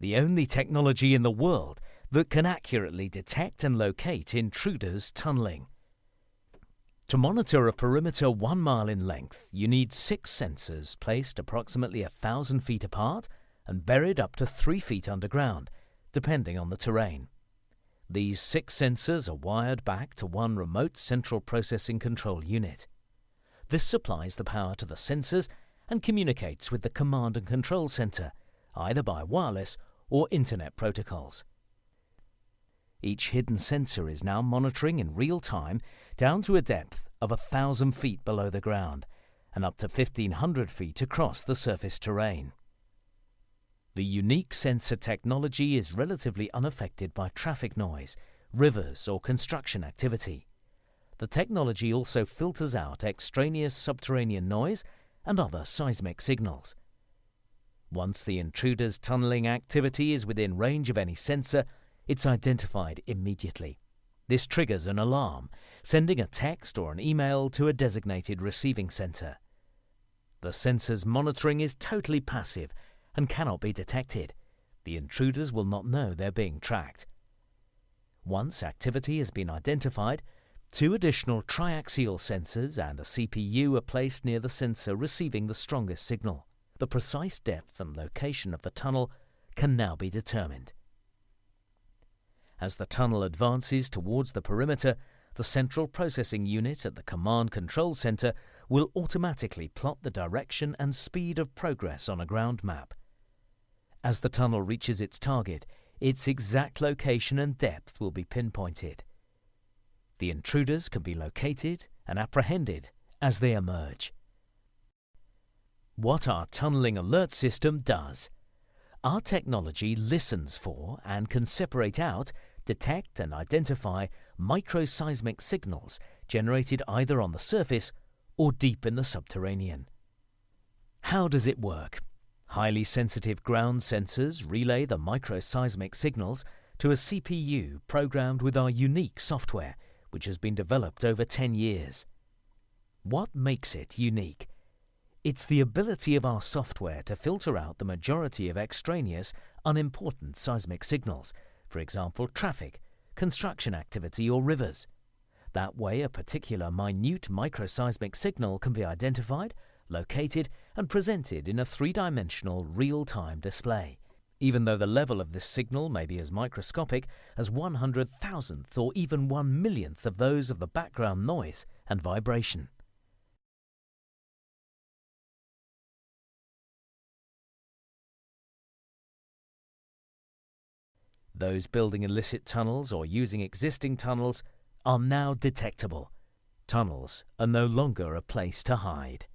the only technology in the world that can accurately detect and locate intruders tunneling. To monitor a perimeter 1 mile in length, you need 6 sensors placed approximately 1,000 feet apart and buried up to 3 feet underground, depending on the terrain. These 6 sensors are wired back to one remote central processing control unit. This supplies the power to the sensors and communicates with the command and control center, either by wireless or internet protocols. Each hidden sensor is now monitoring in real time down to a depth of 1,000 feet below the ground and up to 1,500 feet across the surface terrain. The unique sensor technology is relatively unaffected by traffic noise, rivers, or construction activity. The technology also filters out extraneous subterranean noise and other seismic signals. Once the intruder's tunneling activity is within range of any sensor, it's identified immediately. This triggers an alarm, sending a text or an email to a designated receiving center. The sensor's monitoring is totally passive and cannot be detected. The intruders will not know they're being tracked. Once activity has been identified, 2 additional triaxial sensors and a CPU are placed near the sensor receiving the strongest signal. The precise depth and location of the tunnel can now be determined. As the tunnel advances towards the perimeter, the central processing unit at the command control center will automatically plot the direction and speed of progress on a ground map. As the tunnel reaches its target, its exact location and depth will be pinpointed. The intruders can be located and apprehended as they emerge. What our tunneling alert system does. Our technology listens for and can separate out, detect and identify microseismic signals generated either on the surface or deep in the subterranean. How does it work? Highly sensitive ground sensors relay the microseismic signals to a CPU programmed with our unique software, which has been developed over 10 years. What makes it unique? It's the ability of our software to filter out the majority of extraneous, unimportant seismic signals, for example, traffic, construction activity, or rivers. That way, a particular minute microseismic signal can be identified, located, and presented in a 3-dimensional real-time display, even though the level of this signal may be as microscopic as 100,000th or even 1/1,000,000th of those of the background noise and vibration. Those building illicit tunnels or using existing tunnels are now detectable. Tunnels are no longer a place to hide.